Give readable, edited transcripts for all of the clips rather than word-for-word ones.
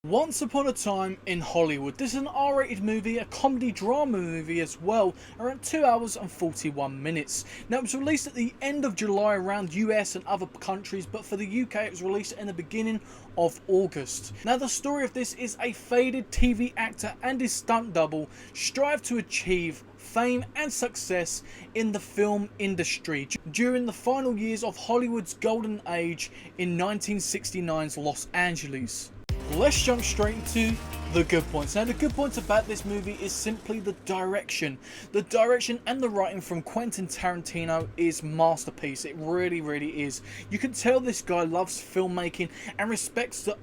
Once Upon a Time in Hollywood. This is an R-rated movie, a comedy drama movie as well, around 2 hours and 41 minutes. Now it was released at the end of July around US and other countries, but for the UK it was released in the beginning of August. Now the story of this is a faded TV actor and his stunt double strive to achieve fame and success in the film industry during the final years of Hollywood's golden age in 1969's Los Angeles. Let's jump straight into the good points. Now the good points about this movie is simply the direction. The direction and the writing from Quentin Tarantino is masterpiece. It really is. You can tell this guy loves filmmaking and respects the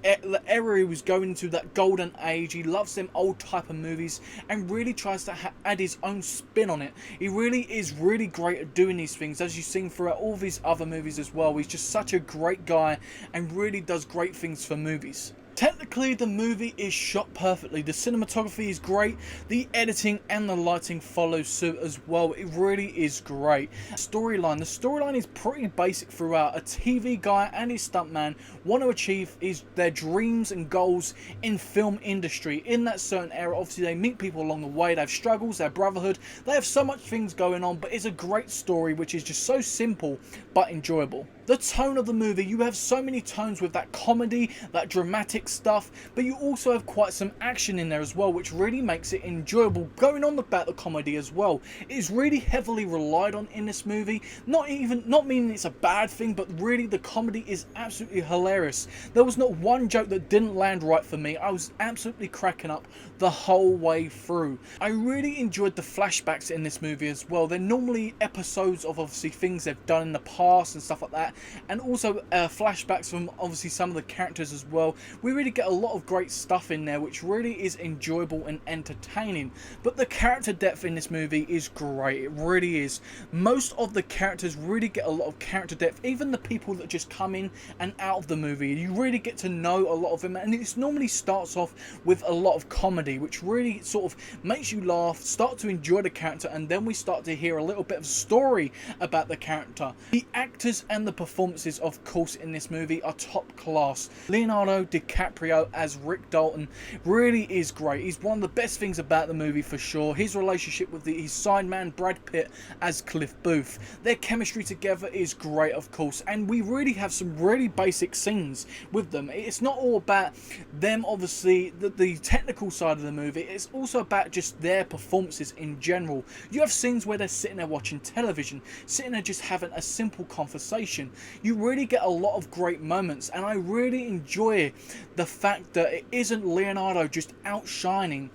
era he was going into, that golden age. He loves them old type of movies and really tries to add his own spin on it. He really is really great at doing these things, as you've seen throughout all these other movies as well. He's just such a great guy and really does great things for movies. Technically, the movie is shot perfectly. The cinematography is great. The editing and the lighting follow suit as well. It really is great. Storyline. The storyline is pretty basic throughout. A TV guy and his stuntman want to achieve their dreams and goals in film industry. In that certain era, obviously they meet people along the way. They have struggles, they have brotherhood. They have so much things going on, but it's a great story which is just so simple but enjoyable. The tone of the movie, you have so many tones with that comedy, that dramatic stuff, but you also have quite some action in there as well, which really makes it enjoyable. Going on about the comedy as well, it is really heavily relied on in this movie. Not meaning it's a bad thing, but really the comedy is absolutely hilarious. There was not one joke that didn't land right for me. I was absolutely cracking up the whole way through. I really enjoyed the flashbacks in this movie as well. They're normally episodes of obviously things they've done in the past and stuff like that, and also flashbacks from obviously some of the characters as well. We really get a lot of great stuff in there, which really is enjoyable and entertaining. But the character depth in this movie is great. It really is. Most of the characters really get a lot of character depth. Even the people that just come in and out of the movie, you really get to know a lot of them, and it normally starts off with a lot of comedy, which really sort of makes you laugh, start to enjoy the character, and then we start to hear a little bit of story about the character. The actors and the performances, of course, in this movie are top class. Leonardo DiCaprio as Rick Dalton really is great. He's one of the best things about the movie for sure. His relationship with his sideman Brad Pitt as Cliff Booth. Their chemistry together is great, of course, and we really have some really basic scenes with them. It's not all about them, obviously, the technical side of the movie. It's also about just their performances in general. You have scenes where they're sitting there watching television, sitting there just having a simple conversation. You really get a lot of great moments, and I really enjoy the fact that it isn't Leonardo just outshining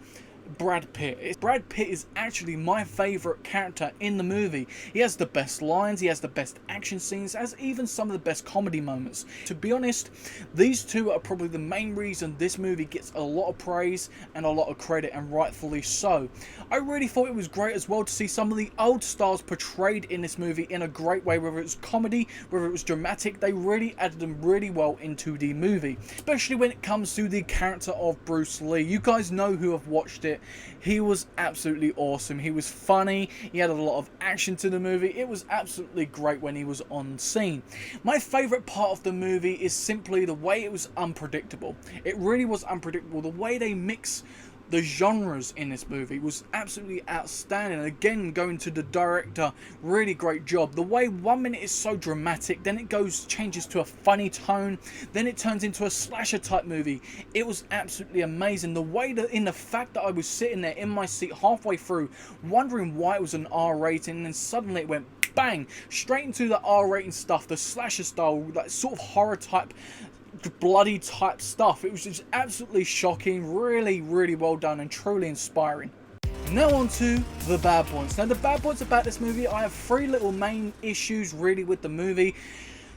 Brad Pitt. Brad Pitt is actually my favourite character in the movie. He has the best lines, he has the best action scenes, has even some of the best comedy moments. To be honest, these two are probably the main reason this movie gets a lot of praise and a lot of credit, and rightfully so. I really thought it was great as well to see some of the old stars portrayed in this movie in a great way, whether it was comedy, whether it was dramatic. They really added them really well into the movie, especially when it comes to the character of Bruce Lee. You guys know who have watched it. He was absolutely awesome. He was funny. He had a lot of action to the movie. It was absolutely great when he was on scene. My favourite part of the movie is simply the way it was unpredictable. It really was unpredictable. The way they mix the genres in this movie was absolutely outstanding. Again, going to the director, really great job. The way 1 minute is so dramatic, then it changes to a funny tone, then it turns into a slasher type movie. It was absolutely amazing. The way that, in the fact that I was sitting there in my seat halfway through, wondering why it was an R rating, and then suddenly it went bang straight into the R rating stuff, the slasher style, that sort of horror type, bloody type stuff. It was just absolutely shocking, really well done, and truly inspiring. Now on to the bad points. Now the bad points about this movie, I have three little main issues really with the movie.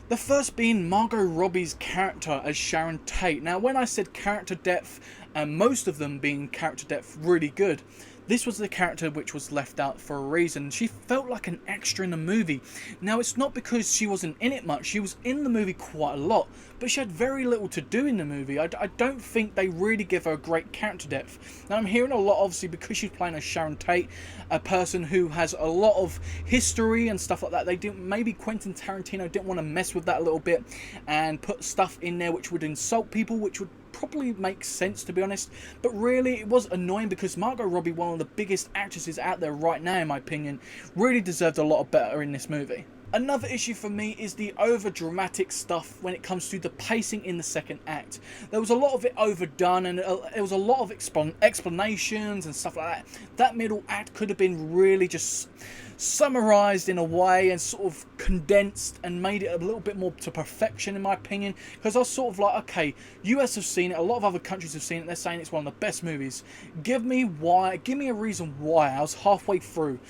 The first being Margot Robbie's character as Sharon Tate. Now when I said character depth, and most of them being character depth really good, this was the character which was left out for a reason. She felt like an extra in the movie. Now, it's not because she wasn't in it much. She was in the movie quite a lot, but she had very little to do in the movie. I don't think they really give her great character depth. Now, I'm hearing a lot, obviously, because she's playing as Sharon Tate, a person who has a lot of history and stuff like that. Maybe Quentin Tarantino didn't want to mess with that a little bit and put stuff in there which would insult people, which would probably make sense, to be honest. But really, it was annoying because Margot Robbie, one of the biggest actresses out there right now in my opinion, really deserved a lot better in this movie. Another issue for me is the over-dramatic stuff when it comes to the pacing in the second act. There was a lot of it overdone, and there was a lot of explanations and stuff like that. That middle act could have been really just summarized in a way and sort of condensed and made it a little bit more to perfection, in my opinion, because I was sort of like, okay, US have seen it, a lot of other countries have seen it, they're saying it's one of the best movies. Give me a reason why. I was halfway through,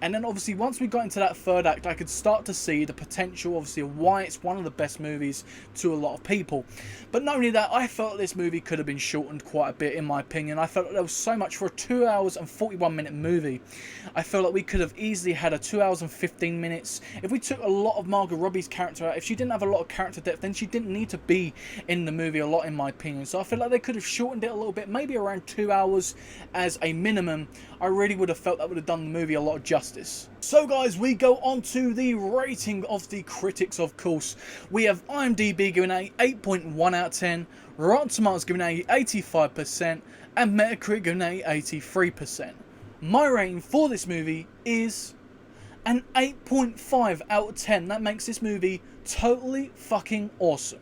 and then obviously once we got into that third act, I could start to see the potential, obviously, of why it's one of the best movies to a lot of people. But not only that, I felt this movie could have been shortened quite a bit, in my opinion. I felt that there was so much for a 2 hours and 41 minute movie. I feel like we could have easily had a 2 hours and 15 minutes. If we took a lot of Margot Robbie's character out, if she didn't have a lot of character depth, then she didn't need to be in the movie a lot, in my opinion. So I feel like they could have shortened it a little bit, maybe around 2 hours as a minimum. I really would have felt that would have done the movie a lot of justice. So guys, we go on to the rating of the critics, of course. We have IMDb giving a 8.1 out of 10, Rotten Tomatoes giving a 85%, and Metacritic giving a 83%. My rating for this movie is an 8.5 out of 10. That makes this movie totally fucking awesome.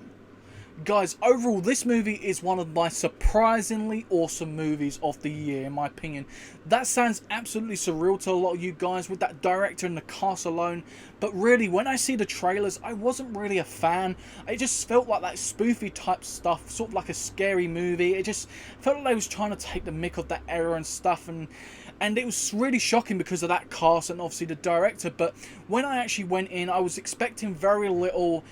Guys, overall, this movie is one of my surprisingly awesome movies of the year, in my opinion. That sounds absolutely surreal to a lot of you guys with that director and the cast alone. But really, when I see the trailers, I wasn't really a fan. It just felt like that spoofy type stuff, sort of like a scary movie. It just felt like they was trying to take the mick of that era and stuff, and it was really shocking because of that cast and obviously the director. But when I actually went in, I was expecting very little,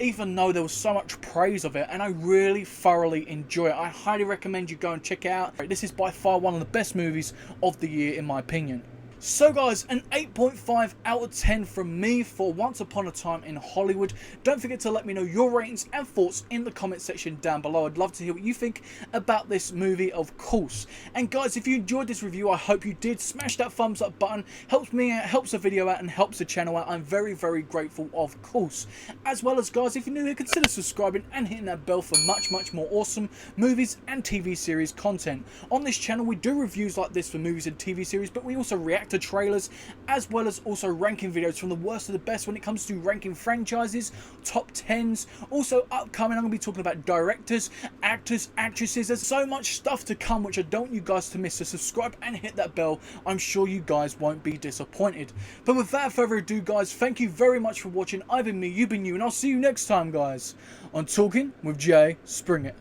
even though there was so much praise of it, and I really thoroughly enjoy it. I highly recommend you go and check it out. This is by far one of the best movies of the year, in my opinion. So guys, an 8.5 out of 10 from me for Once Upon a Time in Hollywood. Don't forget to let me know your ratings and thoughts in the comment section down below. I'd love to hear what you think about this movie, of course. And guys, if you enjoyed this review, I hope you did. Smash that thumbs up button. Helps me out, helps the video out, and helps the channel out. I'm very, very grateful, of course. As well as, guys, if you're new here, consider subscribing and hitting that bell for much, much more awesome movies and TV series content. On this channel, we do reviews like this for movies and TV series, but we also react to trailers, as well as also ranking videos from the worst to the best when it comes to ranking franchises, top 10s. Also upcoming, I'm going to be talking about directors, actors, actresses. There's so much stuff to come which I don't want you guys to miss, so subscribe and hit that bell. I'm sure you guys won't be disappointed. But without further ado, guys, thank you very much for watching. I've been me, you've been you, and I'll see you next time, guys, on Talking with Jay Springer.